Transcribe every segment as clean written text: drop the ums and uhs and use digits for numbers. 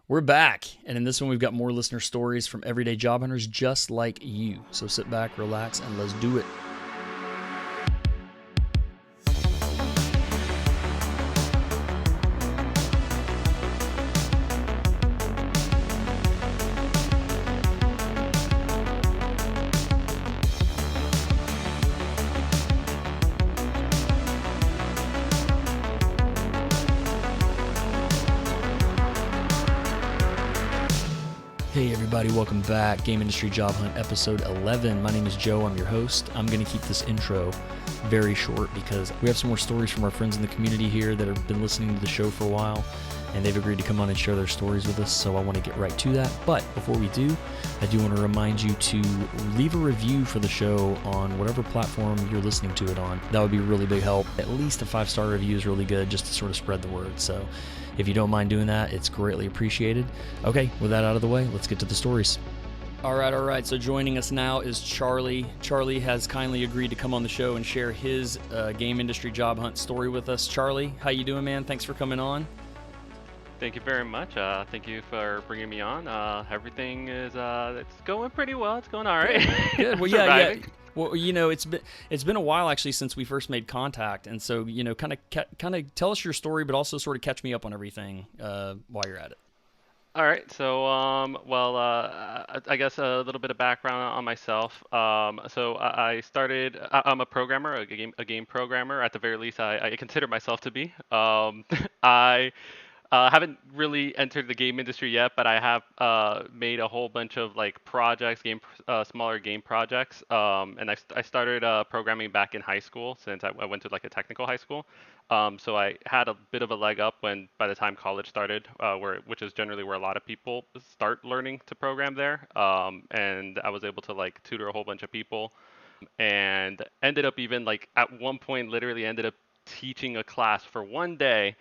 We're back, and in this one, we've got more listener stories from everyday job hunters just like you. So sit back, relax, and let's do it. Hey everybody, welcome back. Game Industry Job Hunt episode 11. My name is Joe, I'm your host. I'm going to keep this intro very short because we have some more stories from our friends in the community here that have been listening to the show for a while, and they've agreed to come on and share their stories with us, so I want to get right to that. But before we do, I do want to remind you to leave a review for the show on whatever platform you're listening to it on. That would be a really big help. At least a 5-star review is really good just to sort of spread the word. So if you don't mind doing that, it's greatly appreciated. Okay, with that out of the way, let's get to the stories. All right. So joining us now is Charlie. Charlie has kindly agreed to come on the show and share his game industry job hunt story with us. Charlie, how you doing, man? Thanks for coming on. Thank you very much. Thank you for bringing me on. Everything is it's going pretty well. It's going all right. Good. Well, yeah. Surviving. Well, it's been a while actually since we first made contact, and so kind of tell us your story, but also sort of catch me up on everything while you're at it. All right. So, I guess a little bit of background on myself. So I started. I'm a programmer, a game programmer. At the very least, I consider myself to be. I haven't really entered the game industry yet, but I have made a whole bunch of like projects, smaller game projects. And I started programming back in high school since I went to like a technical high school. So I had a bit of a leg up when by the time college started, which is generally where a lot of people start learning to program there. And I was able to like tutor a whole bunch of people, and ended up even like at one point literally ended up teaching a class for one day,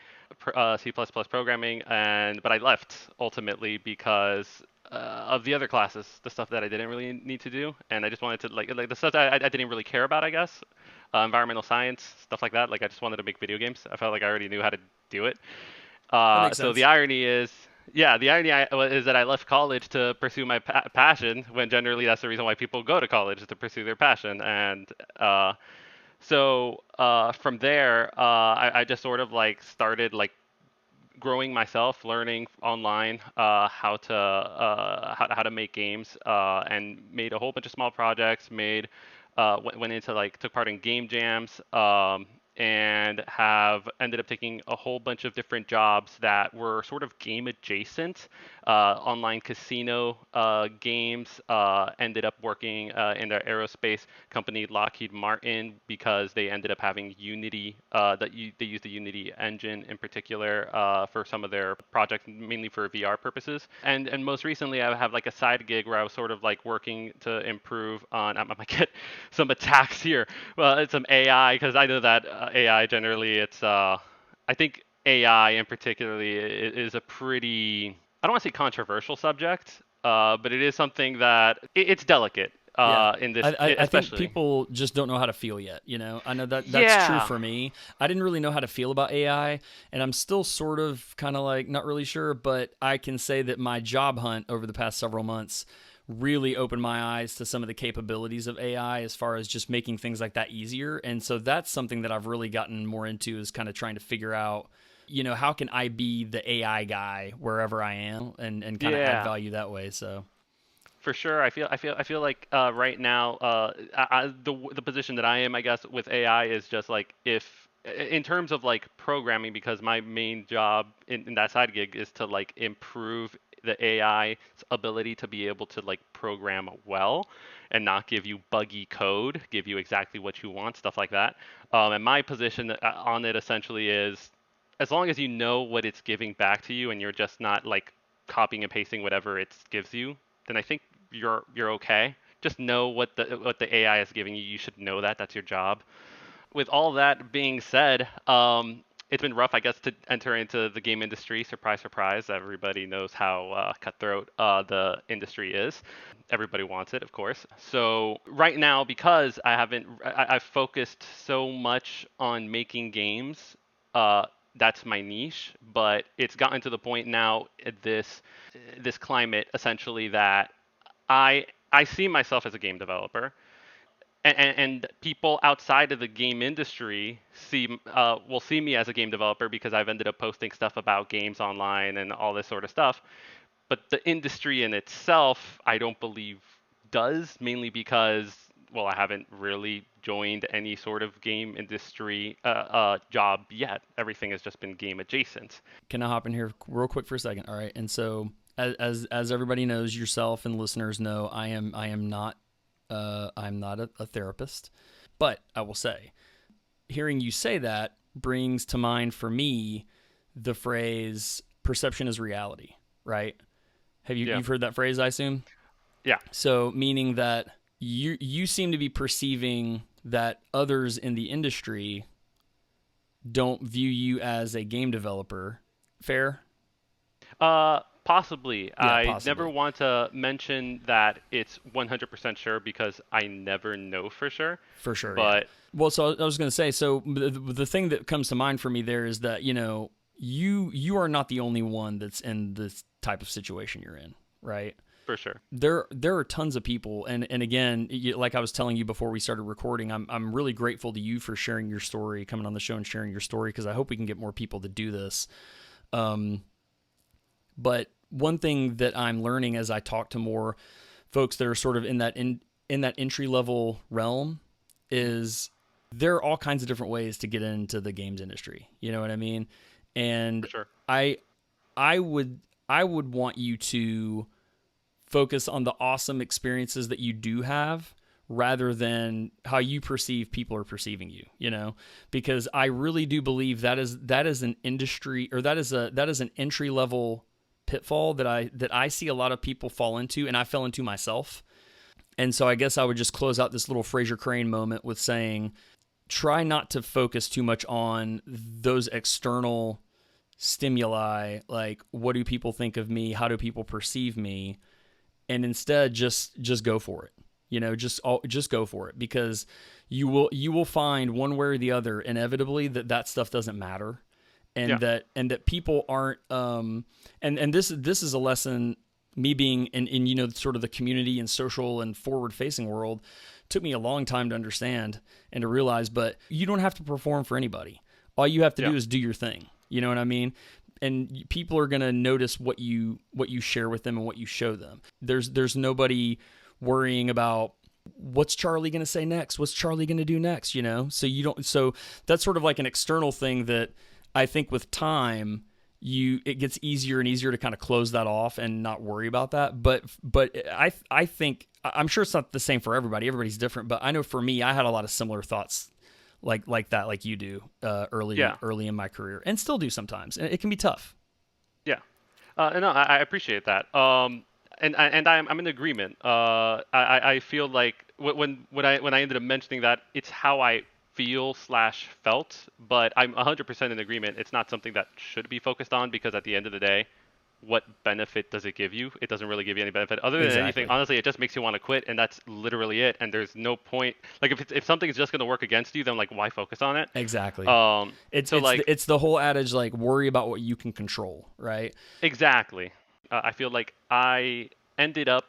C++ programming, and but I left ultimately because of the other classes, the stuff that I didn't really need to do, and I just wanted to like the stuff that I didn't really care about, I guess, environmental science, stuff like that. Like I just wanted to make video games. I felt like I already knew how to do it. That makes So the sense. irony is, yeah, is that I left college to pursue my passion, when generally that's the reason why people go to college, is to pursue their passion. And from there, I just sort of like started like growing myself, learning online how to make games, and made a whole bunch of small projects. Went into like took part in game jams, and have ended up taking a whole bunch of different jobs that were sort of game adjacent, online casino games. Ended up working in the aerospace company Lockheed Martin because they ended up having Unity. They used the Unity engine in particular for some of their projects, mainly for VR purposes. And most recently, I have like a side gig where I was sort of like working to improve on. I might get some attacks here. Well, it's some AI, because I know that AI generally, I think AI in particularly is a pretty, I don't want to say controversial subject, but it is something that it's delicate, Yeah. in I, this, I, I think especially. people just don't know how to feel yet. I know that's true Yeah. for me. I didn't really know how to feel about AI, and I'm still sort of kind of like not really sure, but I can say that my job hunt over the past several months really opened my eyes to some of the capabilities of AI as far as just making things like that easier. And so that's something that I've really gotten more into, is kind of trying to figure out, how can I be the AI guy wherever I am, and kind of add Yeah. value that way. So For sure. I feel like right now, the position that I am, I guess, with AI is just like, if in terms of like programming, because my main job in that side gig is to like improve the AI's ability to be able to like program well and not give you buggy code, give you exactly what you want, stuff like that. And my position on it essentially is, as long as you know what it's giving back to you and you're just not like copying and pasting whatever it gives you, then I think you're okay. Just know what the AI is giving you. You should know that. That's your job. With all that being said, it's been rough, I guess, to enter into the game industry. Surprise, surprise. Everybody knows how cutthroat the industry is. Everybody wants it, of course. So right now, because I've focused so much on making games, uh, that's my niche, but it's gotten to the point now at this climate essentially that I see myself as a game developer, and people outside of the game industry will see me as a game developer because I've ended up posting stuff about games online and all this sort of stuff. But the industry in itself, I don't believe does, mainly because, well, I haven't really joined any sort of game industry job yet. Everything has just been game adjacent. Can I hop in here real quick for a second? All right. And so, as everybody knows, yourself and listeners know, I'm not a therapist, but I will say, hearing you say that brings to mind for me the phrase "perception is reality." Right? Yeah, You've heard that phrase? I assume. yeah, So, meaning that you seem to be perceiving that others in the industry don't view you as a game developer. Fair? possibly. Yeah, I never possibly. want to mention that it's 100% sure because I never know for sure. For sure, yeah. But Well, so I was going to say, so the thing that comes to mind for me there is that, you are not the only one that's in this type of situation you're in, right? for sure. There are tons of people, and again, like I was telling you before we started recording, I'm really grateful to you for sharing your story, coming on the show and sharing your story, because I hope we can get more people to do this. But one thing that I'm learning as I talk to more folks that are sort of in that entry level realm is there are all kinds of different ways to get into the games industry. You know what I mean? For And sure. I I would I would want you to focus on the awesome experiences that you do have rather than how you perceive people are perceiving you, because I really do believe that is an industry, or that is an entry level pitfall that I see a lot of people fall into, and I fell into myself. And so I guess I would just close out this little Fraser Crane moment with saying, try not to focus too much on those external stimuli, like what do people think of me, how do people perceive me, and instead just go for it. Just go for it, because you will find one way or the other inevitably that stuff doesn't matter, Yeah. and that people aren't and this is a lesson, me being in sort of the community and social and forward facing world, took me a long time to understand and to realize, but you don't have to perform for anybody. All you have to Yeah. do is do your thing. You know what I mean? And people are going to notice what you share with them and what you show them. There's nobody worrying about what's Charlie going to say next, what's Charlie going to do next, so you don't so that's sort of like an external thing that I think with time it gets easier and easier to kind of close that off and not worry about that. But I think, I'm sure it's not the same for everybody. Everybody's different, but I know for me, I had a lot of similar thoughts like that, like you do, Yeah. early in my career, and still do sometimes. And it can be tough. Yeah. No, I appreciate that. And I'm in agreement. I feel like when I ended up mentioning that, it's how I feel slash felt, but I'm 100% in agreement. It's not something that should be focused on because at the end of the day, what benefit does it give you? It doesn't really give you any benefit other than anything. Exactly. Honestly, it just makes you want to quit, and that's literally it. And there's no point. Like if something is just going to work against you, then like why focus on it? Exactly. Um, It's so it's like the, it's the whole adage, like, worry about what you can control, right? exactly. I feel like I ended up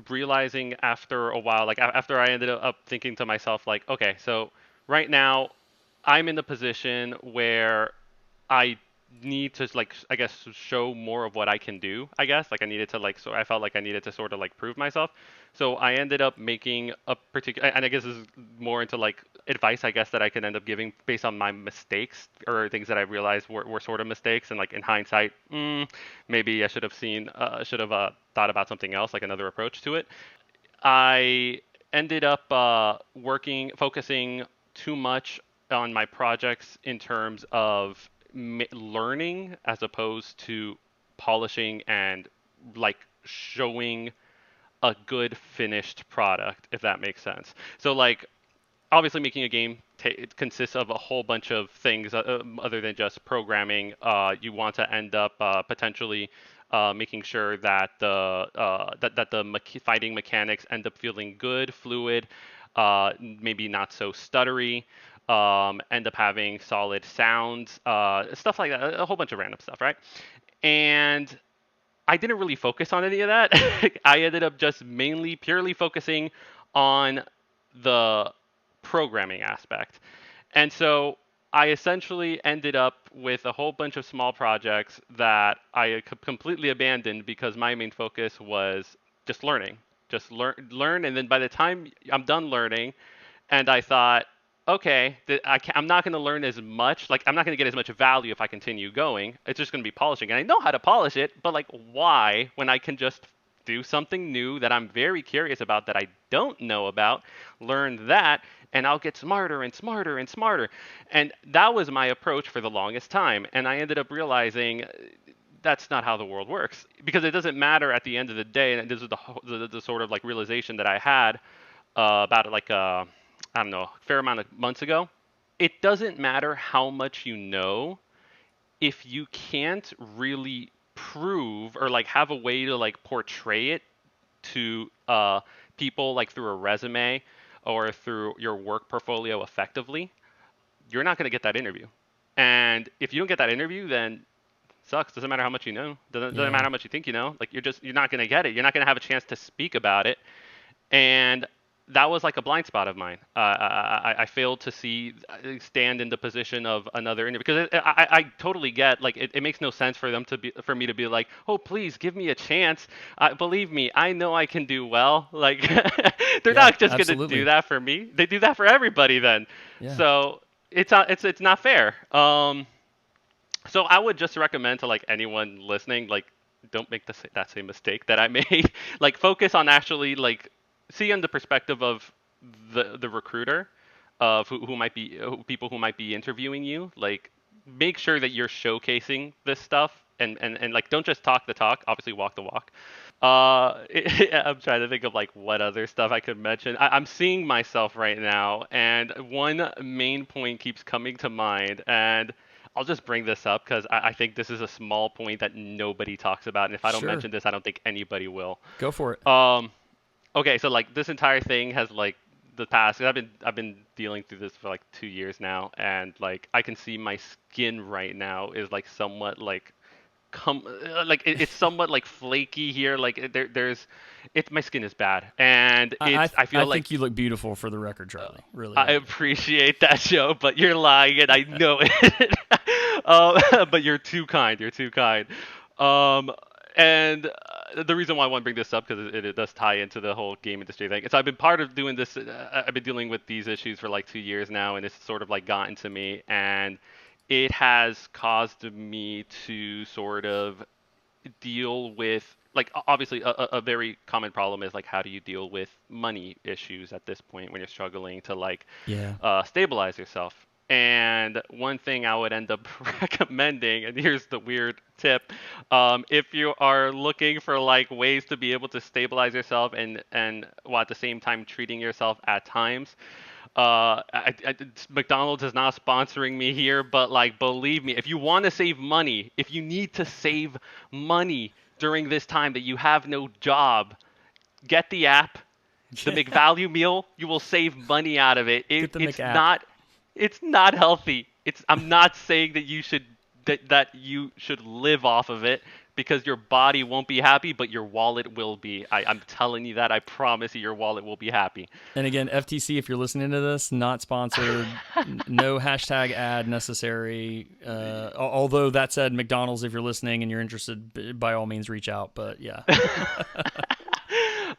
realizing after a while, like after I ended up thinking to myself, like, okay, so right now I'm in the position where I need to like I guess show more of what I can do. I guess like I needed to like so I felt like I needed to sort of like prove myself. So I ended up making a particular, and I guess this is more into like advice I guess that I can end up giving based on my mistakes or things that I realized were sort of mistakes. And like in hindsight, maybe I should have thought about something else, like another approach to it. I ended up focusing too much on my projects in terms of learning as opposed to polishing and like showing a good finished product, if that makes sense. So like obviously making a game it consists of a whole bunch of things other than just programming. You want to end up potentially making sure that the fighting mechanics end up feeling good, fluid, maybe not so stuttery. end up having solid sounds, stuff like that, a whole bunch of random stuff, right? And I didn't really focus on any of that. I ended up just mainly purely focusing on the programming aspect. And so I essentially ended up with a whole bunch of small projects that I completely abandoned because my main focus was just learning. Just learn, and then by the time I'm done learning, and I thought, okay, I'm not going to learn as much. Like, I'm not going to get as much value if I continue going. It's just going to be polishing. And I know how to polish it, but like, why when I can just do something new that I'm very curious about that I don't know about, learn that, and I'll get smarter and smarter and smarter. And that was my approach for the longest time. And I ended up realizing that's not how the world works because it doesn't matter at the end of the day. And this is the sort of like realization that I had about like I don't know, a fair amount of months ago. It doesn't matter how much you know if you can't really prove or like have a way to like portray it to people like through a resume or through your work portfolio effectively. You're not going to get that interview. And if you don't get that interview, then sucks. Doesn't matter how much you know. Doesn't matter Yeah. how much you think you know. Like you're not going to get it. You're not going to have a chance to speak about it. And that was like a blind spot of mine. I failed to stand in the position of another interview because I totally get like it makes no sense for me to be like, oh please give me a chance. Believe me, I know I can do well. Like they're Yeah, not just gonna do absolutely. that for me. They do that for everybody then. Yeah. So it's not fair. So I would just recommend to like anyone listening, like don't make that same mistake that I made. Like focus on actually like see in the perspective of the recruiter, of who might be people who might be interviewing you. Like make sure that you're showcasing this stuff and like don't just talk the talk. Obviously walk the walk. I'm trying to think of like what other stuff I could mention. I'm seeing myself right now, and one main point keeps coming to mind, and I'll just bring this up because I think this is a small point that nobody talks about, and if I don't Sure. mention this, I don't think anybody will. Go for it. Um, okay, so like this entire thing has like the past. I've been dealing through this for like 2 years now, and like I can see my skin right now is like somewhat like it's somewhat like flaky here. Like there's my skin is bad, and I I feel like think you look beautiful for the record, Charlie. Really I do. appreciate that, Joe, but you're lying, and I know it. But you're too kind. You're too kind. Um, and the reason why I want to bring this up because it does tie into the whole game industry thing. So I've been part of doing this. I've been dealing with these issues for like 2 years now, and it's sort of like gotten to me, and it has caused me to sort of deal with like obviously a very common problem is like how do you deal with money issues at this point when you're struggling to like Yeah. stabilize yourself. And one thing I would end up recommending, and here's the weird tip, if you are looking for like ways to be able to stabilize yourself and while at the same time treating yourself at times, McDonald's is not sponsoring me here, but like, believe me, if you want to save money, if you need to save money during this time that you have no job, get the app, the McValue meal. You will save money out of it. Get the It's McApp. not healthy. I'm not saying that you should live off of it because your body won't be happy, but your wallet will be. I'm telling you that. I promise you, your wallet will be happy. And again, FTC, if you're listening to this, not sponsored. No hashtag ad necessary. Although that said, McDonald's, if you're listening and you're interested, by all means, reach out. But yeah,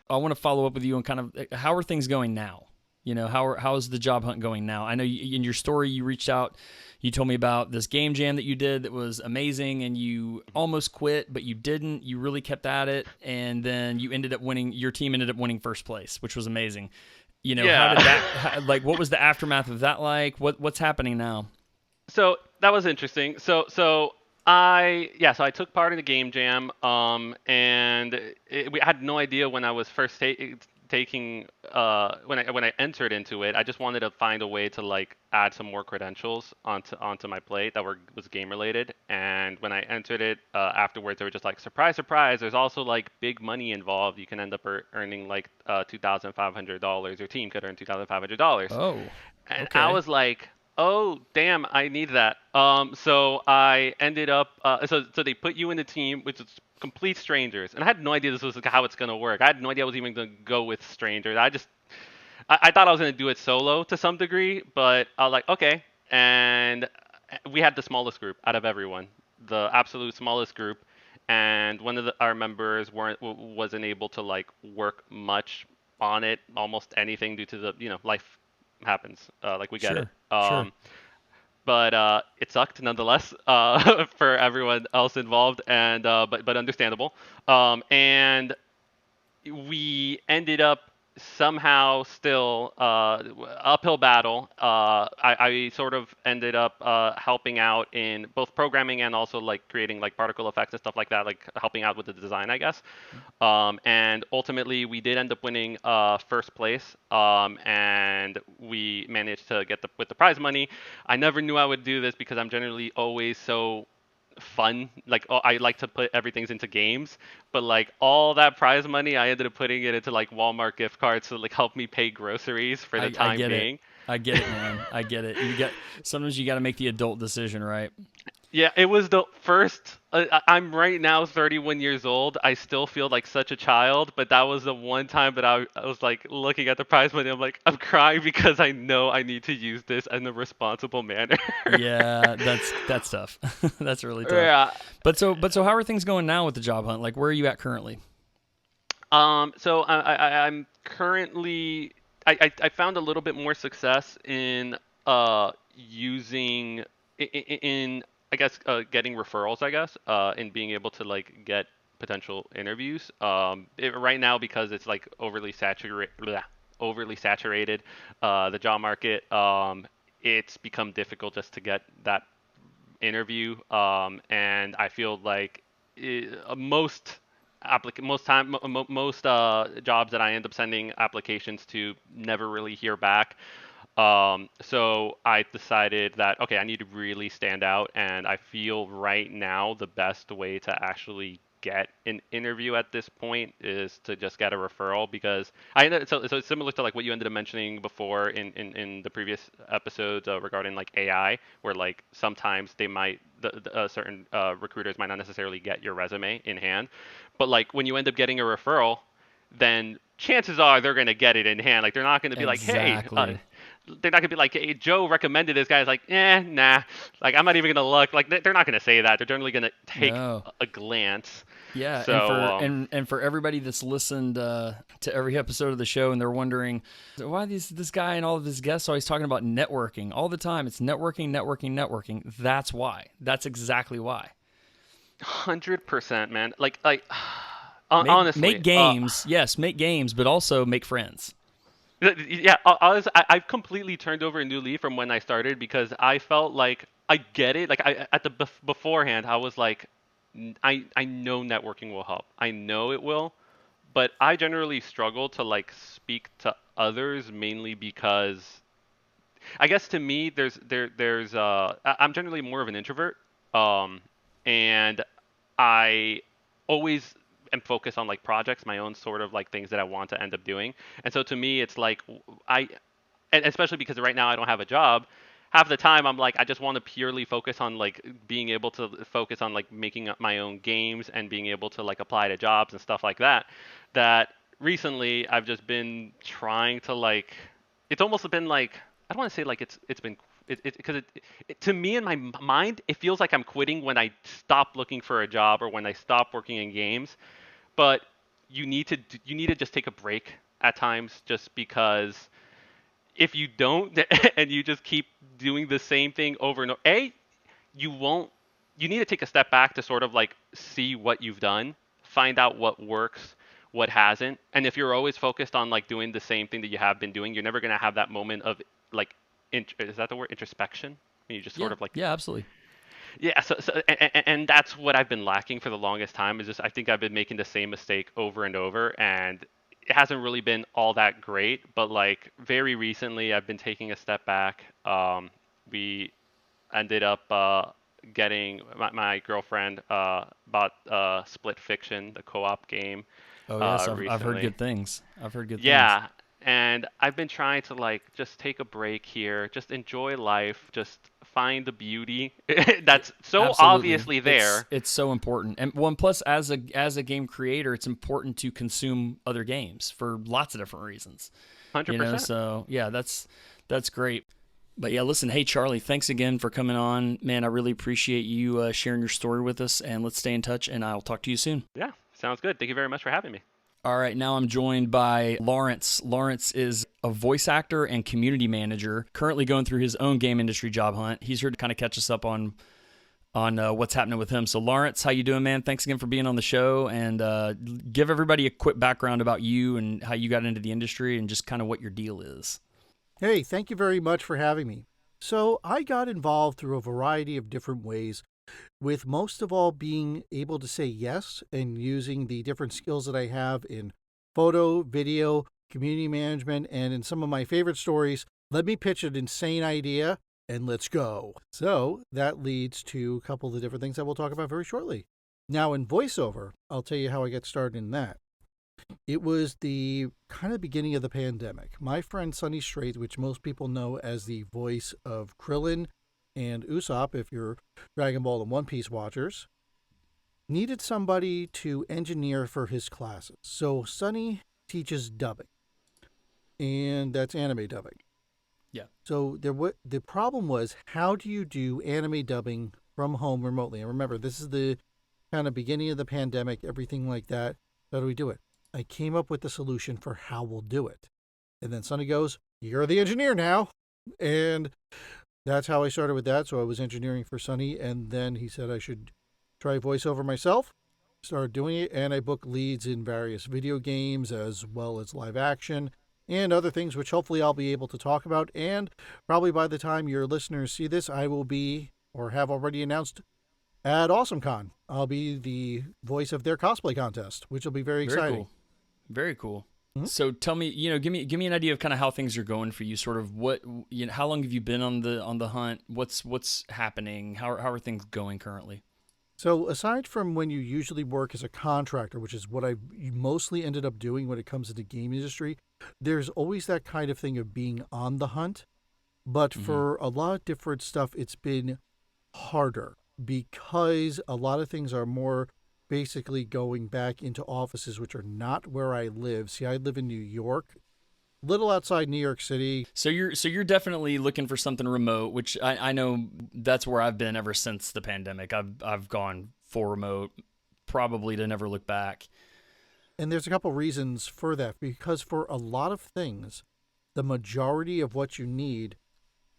I want to follow up with you on kind of how are things going now. You know, how's the job hunt going now? I know in your story you reached out, you told me about this game jam that you did that was amazing, and you almost quit, but you didn't. You really kept at it, and then you ended up winning. Your team ended up winning first place, which was amazing. You know, how did Yeah. that? Like, what was the aftermath of that like? What's happening now? So that was interesting. So I took part in the game jam, and we had no idea when I was first taking when I entered into it. I just wanted to find a way to like add some more credentials onto my plate that was game related. And when I entered it, afterwards they were just like surprise, surprise. There's also like big money involved. You can end up earning like $2,500. Your team could earn $2,500. Oh, And I okay. was like, Oh, damn, I need that. So I ended up, so they put you in a team which is complete strangers, and I had no idea this was how it's gonna work. I had no idea I was even gonna go with strangers. I thought I was gonna do it solo to some degree, but I was like, okay. And we had the smallest group out of everyone, the absolute smallest group, and one of our members wasn't able to like work much on it, almost anything due to the life happens. Like we get it. Sure, sure. But it sucked nonetheless for everyone else involved, and but understandable. And we ended up somehow still uphill battle. I sort of ended up helping out in both programming and also like creating like particle effects and stuff like that, like helping out with the design, I guess. And ultimately, we did end up winning first place, and we managed to get the prize money. I never knew I would do this because I'm generally always so fun. Like I like to put everything's into games, but like all that prize money, I ended up putting it into like Walmart gift cards to like help me pay groceries for the I time get it. being. I get it, man. I get it. Sometimes you got to make the adult decision, right? Yeah, it was the first. I'm right now 31 years old. I still feel like such a child, but that was the one time that I was like looking at the prize money. I'm like, I'm crying because I know I need to use this in a responsible manner. Yeah, that's tough. That's really tough. Yeah. But so how are things going now with the job hunt? Like where are you at currently? So I'm currently I found a little bit more success in using in I guess getting referrals, I guess, and being able to like get potential interviews. Right now because it's like overly saturated, the job market. It's become difficult just to get that interview, and I feel like most jobs that I end up sending applications to never really hear back. So I decided that okay, I need to really stand out, and I feel right now the best way to actually get an interview at this point is to just get a referral because so it's similar to like what you ended up mentioning before in the previous episodes regarding like AI, where like sometimes they might certain recruiters might not necessarily get your resume in hand, but like when you end up getting a referral, then chances are they're going to get it in hand. Like they're not going to be like, hey, Exactly. they're not gonna be like, hey, Joe recommended this guy. It's like, nah. Like I'm not even gonna look. Like they're not gonna say that. They're generally gonna take No. a glance. Yeah, and So for and for everybody that's listened to every episode of the show, and they're wondering why this guy and all of his guests always talking about networking all the time. It's networking, networking, networking. That's why. That's exactly why. 100%, man. Make Honestly, games, yes, make games, but also make friends. yeah. Honestly, I've completely turned over a new leaf from when I started because I felt like I get it. Like I at the beforehand, I was like, I know networking will help. I know it will, but I generally struggle to like speak to others mainly because I guess to me I'm generally more of an introvert. Um and I always am focused on like projects, my own sort of like things that I want to end up doing. And so to me it's like I and especially because right now I don't have a job, half the time I'm like I just want to purely focus on like being able to focus on like making up my own games and being able to like apply to jobs and stuff like that. That recently I've just been trying to like it's almost been like I don't want to say like it's been because to me in my mind it feels like I'm quitting when I stop looking for a job or when I stop working in games, but you need to just take a break at times just because if you don't and you just keep doing the same thing over and over, you won't. You need to take a step back to sort of like see what you've done, find out what works, what hasn't, and if you're always focused on like doing the same thing that you have been doing, you're never gonna have that moment of like, is that the word introspection? When you just sort Yeah, of like yeah, absolutely. yeah, and that's what I've been lacking for the longest time is just I think I've been making the same mistake over and over and it hasn't really been all that great, but like very recently I've been taking a step back. We ended up getting my girlfriend bought Split Fiction, the co-op game, Oh yes, I've heard recently. good things. I've heard good things. Yeah, And I've been trying to like just take a break here, just enjoy life, just find the beauty that's so Absolutely. obviously It's there. it's so important. And one plus as a game creator, it's important to consume other games for lots of different reasons. You know, 100%. so yeah, that's great. But yeah, listen, hey Charlie, thanks again for coming on. Man, I really appreciate you sharing your story with us, and let's stay in touch and I'll talk to you soon. Yeah, sounds good. Thank you very much for having me. All right, now I'm joined by Lawrence. Lawrence is a voice actor and community manager, currently going through his own game industry job hunt. He's here to kind of catch us up on what's happening with him. So, Lawrence, how you doing, man? Thanks again for being on the show, and give everybody a quick background about you and how you got into the industry and just kind of what your deal is. Hey, thank you very much for having me. So, I got involved through a variety of different ways, with most of all being able to say yes and using the different skills that I have in photo, video, community management, and in some of my favorite stories, let me pitch an insane idea and let's go. So, that leads to a couple of the different things that we'll talk about very shortly. Now, in voiceover, I'll tell you how I got started in that. It was the kind of beginning of the pandemic. My friend Sonny Strait, which most people know as the voice of Krillin and Usopp, if you're Dragon Ball and One Piece watchers, needed somebody to engineer for his classes. So Sonny teaches dubbing, and that's anime dubbing. Yeah. So the problem was, how do you do anime dubbing from home remotely? And remember, this is the kind of beginning of the pandemic, everything like that. How do we do it? I came up with the solution for how we'll do it. And then Sonny goes, "You're the engineer now." And that's how I started with that. So I was engineering for Sonny. And then he said I should try voiceover myself. Started doing it. And I booked leads in various video games as well as live action and other things, which hopefully I'll be able to talk about. And probably by the time your listeners see this, I will be, or have already announced, at AwesomeCon. I'll be the voice of their cosplay contest, which will be very exciting. Cool. Very cool. Mm-hmm. So tell me, give me an idea of kind of how things are going for you. Sort of how long have you been on the hunt? What's happening? How are things going currently? So aside from when you usually work as a contractor, which is what I mostly ended up doing when it comes to the game industry, there's always that kind of thing of being on the hunt. But for a lot of different stuff, it's been harder because a lot of things are more basically going back into offices, which are not where I live. See, I live in New York, little outside New York City. So you're definitely looking for something remote, which I know that's where I've been ever since the pandemic. I've gone full remote, probably to never look back. And there's a couple reasons for that, because for a lot of things, the majority of what you need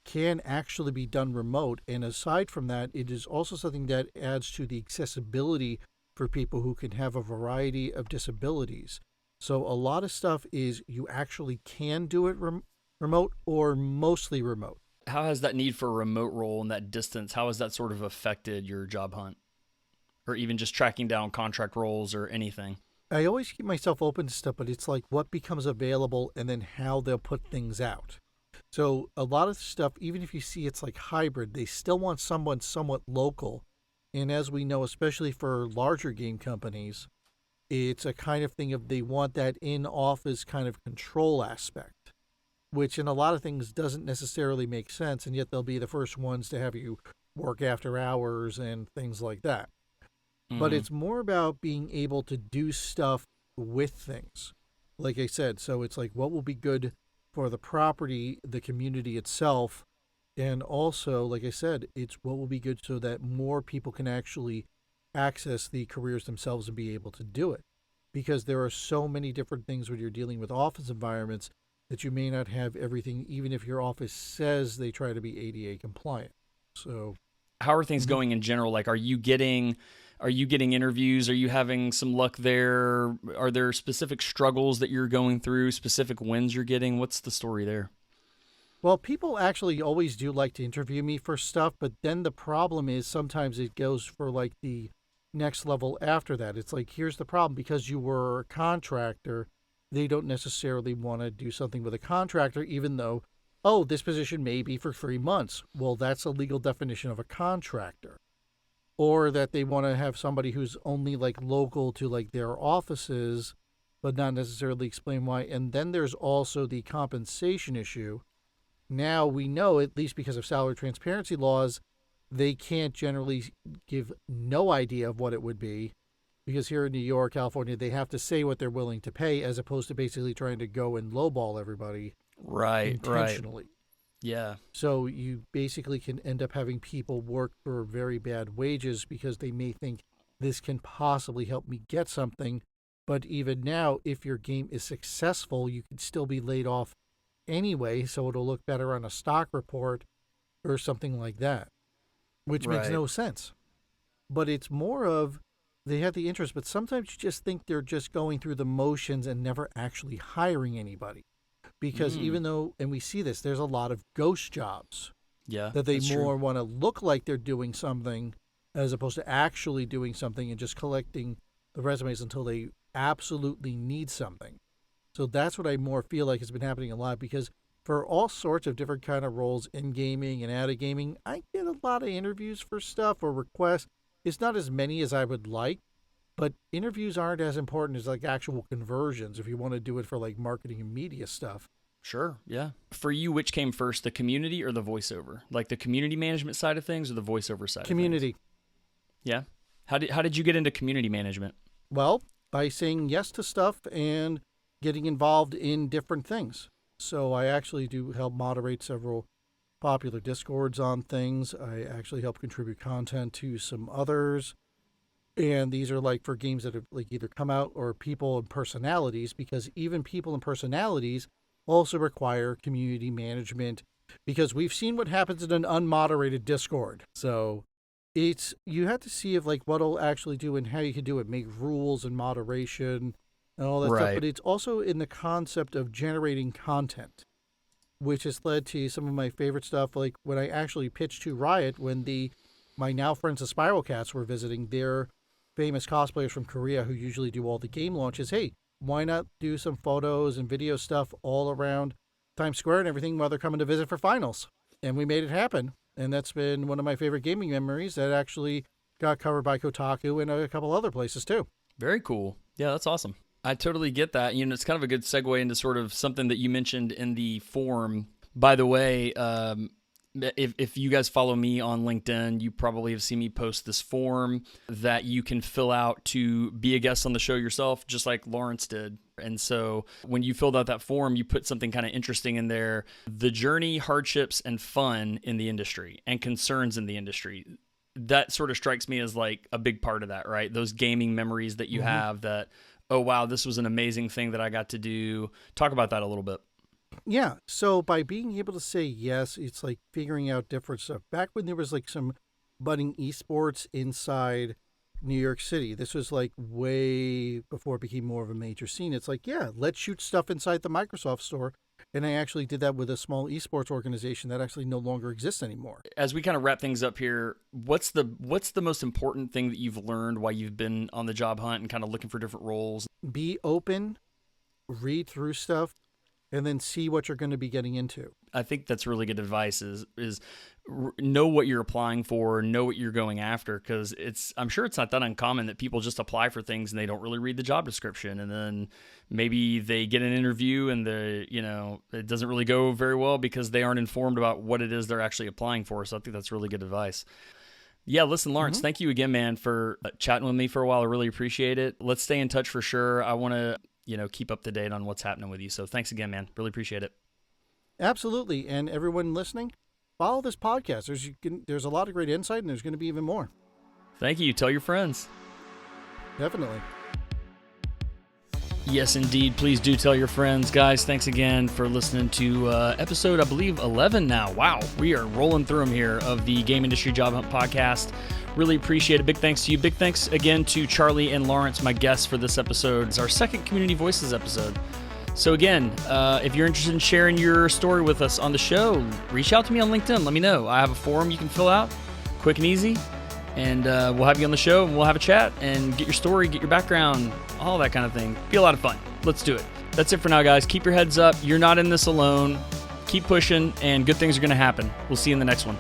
can actually be done remote. And aside from that, it is also something that adds to the accessibility for people who can have a variety of disabilities. So a lot of stuff is you actually can do it remote or mostly remote. How has that need for a remote role and that distance, how has that sort of affected your job hunt? Or even just tracking down contract roles or anything? I always keep myself open to stuff, but it's like what becomes available and then how they'll put things out. So a lot of stuff, even if you see it's like hybrid, they still want someone somewhat local. And as we know, especially for larger game companies, it's a kind of thing of they want that in-office kind of control aspect, which in a lot of things doesn't necessarily make sense, and yet they'll be the first ones to have you work after hours and things like that. But it's more about being able to do stuff with things. Like I said, so it's like what will be good for the property, the community itself, and also, like I said, it's what will be good so that more people can actually access the careers themselves and be able to do it. Because there are so many different things when you're dealing with office environments that you may not have everything, even if your office says they try to be ADA compliant. So, how are things going in general? Like, are you getting interviews? Are you having some luck there? Are there specific struggles that you're going through, specific wins you're getting? What's the story there? well, people actually always do like to interview me for stuff, but then the problem is sometimes it goes for like the next level after that. It's like, here's the problem, because you were a contractor, they don't necessarily want to do something with a contractor, even though, oh, this position may be for 3 months. Well, that's a legal definition of a contractor. Or that they want to have somebody who's only like local to like their offices, but not necessarily explain why. And then there's also the compensation issue. Now we know, at least because of salary transparency laws, they can't generally give no idea of what it would be, because here in New York, California, they have to say what they're willing to pay, as opposed to basically trying to go and lowball everybody intentionally. Right. Yeah. So you basically can end up having people work for very bad wages because they may think this can possibly help me get something. But even now, if your game is successful, you can still be laid off anyway, so it'll look better on a stock report or something like that, which makes no sense. But it's more of, they have the interest, but sometimes you just think they're just going through the motions and never actually hiring anybody. Because even though, and we see this, there's a lot of ghost jobs. Yeah. That they more want to look like they're doing something as opposed to actually doing something and just collecting the resumes until they absolutely need something. So that's what I more feel like has been happening a lot, because for all sorts of different kind of roles in gaming and out of gaming, I get a lot of interviews for stuff or requests. It's not as many as I would like, but interviews aren't as important as like actual conversions if you want to do it for like marketing and media stuff. Sure, yeah. For you, which came first, the community or the voiceover? Like the community management side of things or the voiceover side Community. of things? Yeah. How did you get into community management? Well, by saying yes to stuff and getting involved in different things. So I actually do help moderate several popular Discords on things. I actually help contribute content to some others. And these are like for games that have like either come out or people and personalities, because even people and personalities also require community management, because we've seen what happens in an unmoderated Discord. So it's, you have to see if like what'll actually do and how you can do it, make rules and moderation and all that stuff. But it's also in the concept of generating content, which has led to some of my favorite stuff. Like when I actually pitched to Riot, when my now friends the Spiral Cats were visiting, their famous cosplayers from Korea who usually do all the game launches, hey, why not do some photos and video stuff all around Times Square and everything while they're coming to visit for finals? And we made it happen. And that's been one of my favorite gaming memories that actually got covered by Kotaku and a couple other places too. Very cool. Yeah, that's awesome. I totally get that. You know, it's kind of a good segue into sort of something that you mentioned in the forum. By the way, if you guys follow me on LinkedIn, you probably have seen me post this form that you can fill out to be a guest on the show yourself, just like Lawrence did. And so when you filled out that form, you put something kind of interesting in there: the journey, hardships, and fun in the industry and concerns in the industry. That sort of strikes me as like a big part of that, right? Those gaming memories that you have that, oh, wow, this was an amazing thing that I got to do. Talk about that a little bit. Yeah. So by being able to say yes, it's like figuring out different stuff. Back when there was like some budding esports inside New York City, this was like way before it became more of a major scene. It's like, yeah, let's shoot stuff inside the Microsoft store. And I actually did that with a small esports organization that actually no longer exists anymore. As we kind of wrap things up here, what's the most important thing that you've learned while you've been on the job hunt and kind of looking for different roles? Be open, read through stuff, and then see what you're going to be getting into. I think that's really good advice is know what you're applying for, know what you're going after, because I'm sure it's not that uncommon that people just apply for things and they don't really read the job description, and then maybe they get an interview and it doesn't really go very well because they aren't informed about what it is they're actually applying for. So I think that's really good advice. Yeah, listen, Lawrence, thank you again, man, for chatting with me for a while. I really appreciate it. Let's stay in touch for sure. I want to keep up to date on what's happening with you. So thanks again, man. Really appreciate it. Absolutely. And everyone listening, follow this podcast. There's a lot of great insight, and there's going to be even more. Thank you. Tell your friends. Definitely. Yes, indeed. Please do tell your friends. Guys, thanks again for listening to episode, I believe, 11 now. Wow. We are rolling through them here of the Game Industry Job Hunt podcast. Really appreciate it. Big thanks to you. Big thanks again to Charlie and Lawrence, my guests for this episode. It's our second Community Voices episode. So again, if you're interested in sharing your story with us on the show, reach out to me on LinkedIn. Let me know. I have a form you can fill out, quick and easy, and we'll have you on the show, and we'll have a chat and get your story, get your background, all that kind of thing. Be a lot of fun. Let's do it. That's it for now, guys. Keep your heads up. You're not in this alone. Keep pushing, and good things are going to happen. We'll see you in the next one.